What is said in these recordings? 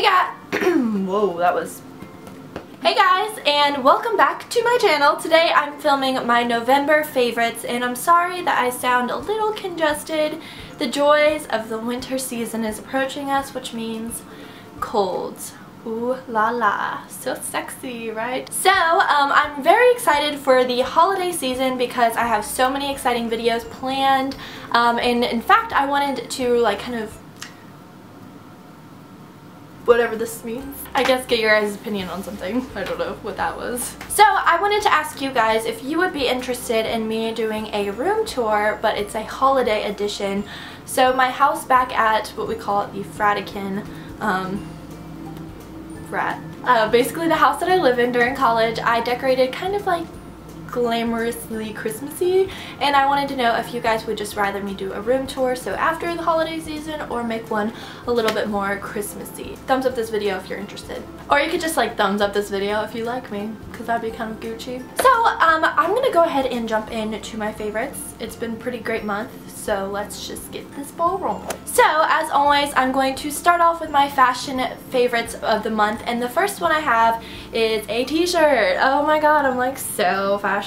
Hey guys! Whoa, that was... Hey guys, and welcome back to my channel. Today I'm filming my November favorites, and I'm sorry that I sound a little congested. The joys of the winter season is approaching us, which means colds. Ooh la la, so sexy, right? So I'm very excited for the holiday season because I have so many exciting videos planned, and in fact I wanted to like kind of, whatever this means, I guess get your guys' opinion on something. I don't know what that was. So I wanted to ask you guys if you would be interested in me doing a room tour, but it's a holiday edition. So my house back at what we call it the Fratican, basically the house that I live in during college, I decorated kind of like glamorously Christmassy, and I wanted to know if you guys would just rather me do a room tour, so after the holiday season, or make one a little bit more Christmassy. Thumbs up this video if you're interested. Or you could just like thumbs up this video if you like me, because that'd be kind of Gucci. So I'm gonna go ahead and jump into my favorites. It's been a pretty great month, so let's just get this ball rolling. So as always, I'm going to start off with my fashion favorites of the month, and the first one I have is a t-shirt. Oh my god, I'm like so fashionable.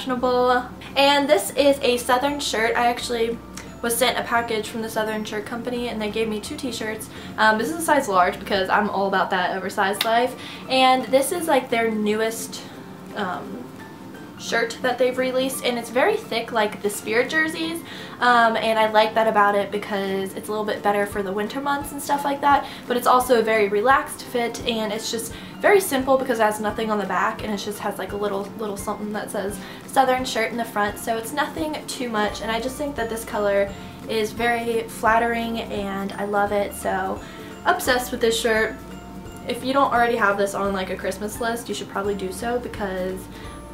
And this is a Southern shirt. I actually was sent a package from the Southern shirt company, and they gave me two t-shirts. This is a size large because I'm all about that oversized life, and this is like their newest shirt that they've released, and it's very thick like the Spirit jerseys, and I like that about it because it's a little bit better for the winter months and stuff like that, but it's also a very relaxed fit, and it's just very simple because it has nothing on the back, and it just has like a little something that says Southern shirt in the front, so it's nothing too much, and I just think that this color is very flattering and I love it, so obsessed with this shirt. If you don't already have this on like a Christmas list, you should probably do so because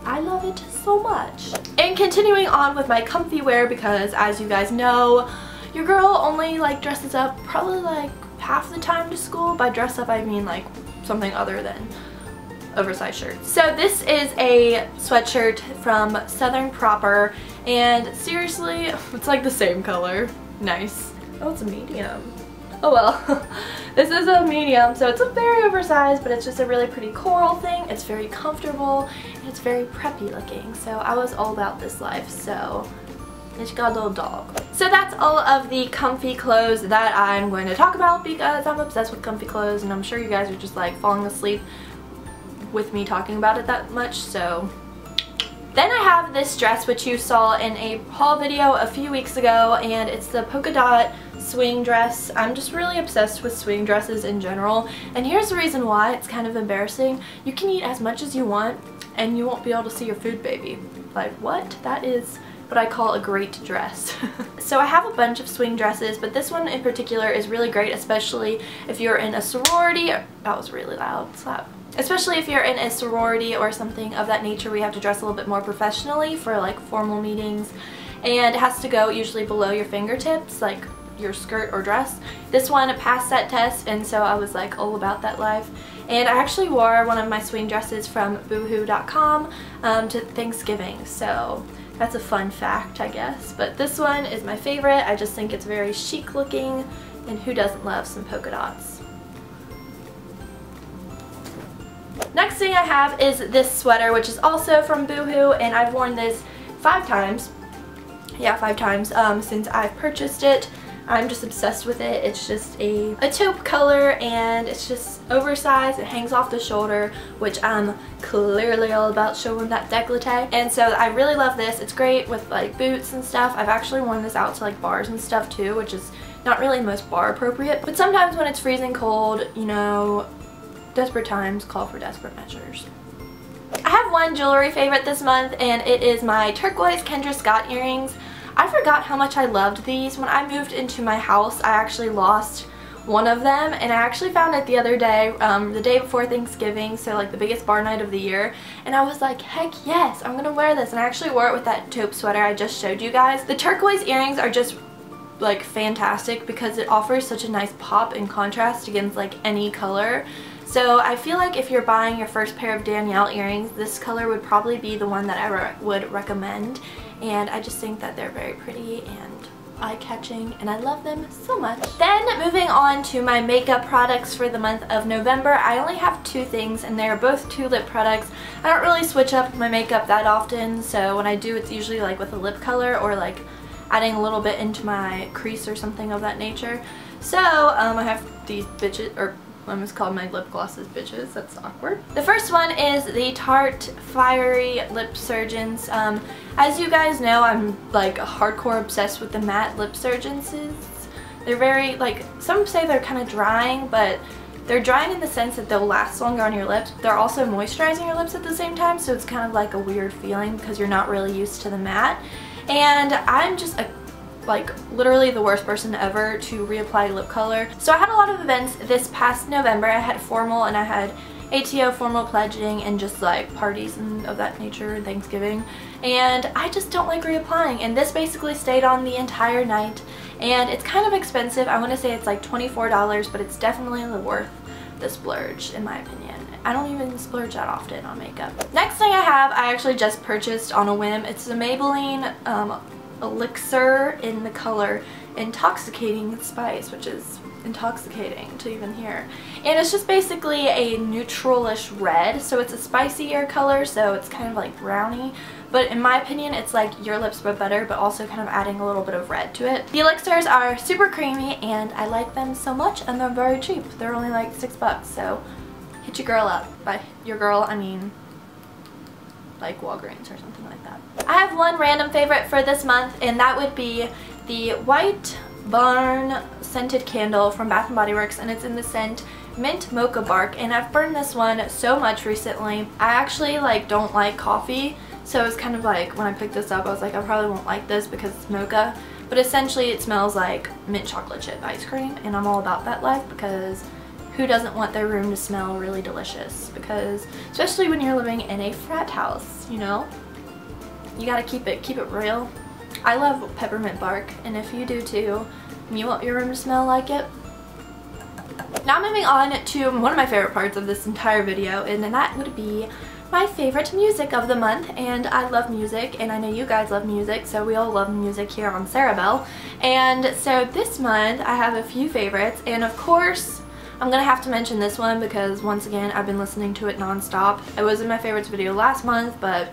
I love it so much. And continuing on with my comfy wear, because as you guys know, your girl only like dresses up probably like half the time to school. By dress up I mean like something other than oversized shirts. So this is a sweatshirt from Southern Proper, and seriously, it's like the same color. Nice. Oh, it's a medium. Oh well. This is a medium, so it's a very oversized, but it's just a really pretty coral thing. It's very comfortable, and it's very preppy looking, so I was all about this life, so it's got a little dog. So that's all of the comfy clothes that I'm going to talk about because I'm obsessed with comfy clothes, and I'm sure you guys are just like falling asleep with me talking about it that much, so. Then I have this dress which you saw in a haul video a few weeks ago, and it's the polka dot swing dress. I'm just really obsessed with swing dresses in general, and here's the reason why. It's kind of embarrassing. You can eat as much as you want and you won't be able to see your food baby. Like what? That is what I call a great dress. So I have a bunch of swing dresses, but this one in particular is really great, especially if you're in a sorority. That was really loud. Slap. Especially if you're in a sorority or something of that nature, we have to dress a little bit more professionally for like formal meetings, and it has to go usually below your fingertips, like your skirt or dress. This one passed that test, and so I was like all about that life. And I actually wore one of my swing dresses from boohoo.com to Thanksgiving, so that's a fun fact, I guess. But this one is my favorite. I just think it's very chic looking, and who doesn't love some polka dots? Next thing I have is this sweater, which is also from Boohoo, and I've worn this 5 times. Yeah, 5 times since I've purchased it. I'm just obsessed with it. It's just a taupe color, and it's just oversized. It hangs off the shoulder, which I'm clearly all about showing that décolleté. And so I really love this. It's great with like boots and stuff. I've actually worn this out to like bars and stuff too, which is not really most bar appropriate. But sometimes when it's freezing cold, you know, desperate times call for desperate measures. I have one jewelry favorite this month, and it is my turquoise Kendra Scott earrings. I forgot how much I loved these. When I moved into my house, I actually lost one of them, and I actually found it the other day, the day before Thanksgiving, so like the biggest bar night of the year, and I was like, heck yes, I'm gonna wear this. And I actually wore it with that taupe sweater I just showed you guys. The turquoise earrings are just like fantastic because it offers such a nice pop and contrast against like any color. So I feel like if you're buying your first pair of Danielle earrings, this color would probably be the one that I would recommend, and I just think that they're very pretty and eye-catching and I love them so much. Then moving on to my makeup products for the month of November, I only have 2 things and they're both 2 lip products. I don't really switch up my makeup that often, so when I do it's usually like with a lip color or like adding a little bit into my crease or something of that nature. So I have these bitches, or I almost called my lip glosses bitches, that's awkward. The first one is the Tarte Fiery Lip Surgeons. As you guys know, I'm like hardcore obsessed with the matte lip surgeons. They're very, like, some say they're kind of drying, but they're drying in the sense that they'll last longer on your lips. They're also moisturizing your lips at the same time, so it's kind of like a weird feeling because you're not really used to the matte. And I'm just like literally the worst person ever to reapply lip color. So I had a lot of events this past November. I had formal and I had ATO, formal pledging, and just like parties and of that nature, Thanksgiving. And I just don't like reapplying, and this basically stayed on the entire night. And it's kind of expensive. I want to say it's like $24, but it's definitely worth the splurge in my opinion. I don't even splurge that often on makeup. Next thing I have, I actually just purchased on a whim. It's the Maybelline Elixir in the color Intoxicating Spice, which is intoxicating to even hear. And it's just basically a neutralish red, so it's a spicier color, so it's kind of like brownie. But in my opinion, it's like your lips but better, but also kind of adding a little bit of red to it. The elixirs are super creamy and I like them so much, and they're very cheap. They're only like $6, so hit your girl up. By your girl, I mean like Walgreens or something like that. I have one random favorite for this month, and that would be the White Barn scented candle from Bath & Body Works, and it's in the scent Mint Mocha Bark, and I've burned this one so much recently. I actually like don't like coffee, so it's kind of like when I picked this up I was like, I probably won't like this because it's mocha, but essentially it smells like mint chocolate chip ice cream, and I'm all about that life because who doesn't want their room to smell really delicious? Because especially when you're living in a frat house, you know, you gotta keep it real. I love peppermint bark, and if you do too, and you want your room to smell like it. Now moving on to one of my favorite parts of this entire video, and that would be my favorite music of the month. And I love music, and I know you guys love music, so we all love music here on Sarabelle. And so this month I have a few favorites, and of course I'm gonna have to mention this one because once again I've been listening to it non-stop. It was in my favorites video last month, but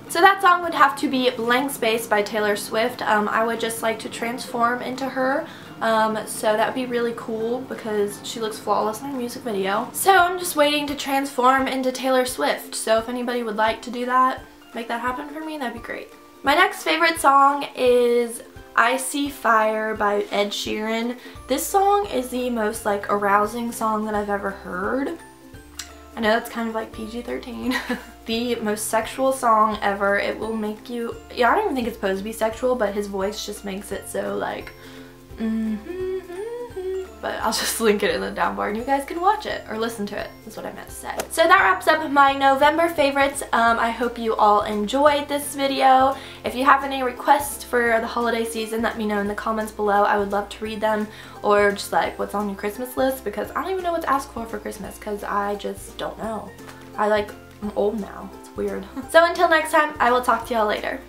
so that song would have to be Blank Space by Taylor Swift. I would just like to transform into her, so that would be really cool because she looks flawless in her music video. So I'm just waiting to transform into Taylor Swift, so if anybody would like to do that, make that happen for me, that'd be great. My next favorite song is I See Fire by Ed Sheeran. This song is the most like arousing song that I've ever heard. I know that's kind of like PG-13. The most sexual song ever. It will make you, yeah, I don't even think it's supposed to be sexual, but his voice just makes it so like, but I'll just link it in the down bar and you guys can watch it or listen to it, is what I meant to say. So that wraps up my November favorites. I hope you all enjoyed this video. If you have any requests for the holiday season, let me know in the comments below. I would love to read them, or just like what's on your Christmas list, because I don't even know what to ask for Christmas because I just don't know. I'm old now. It's weird. So until next time, I will talk to y'all later.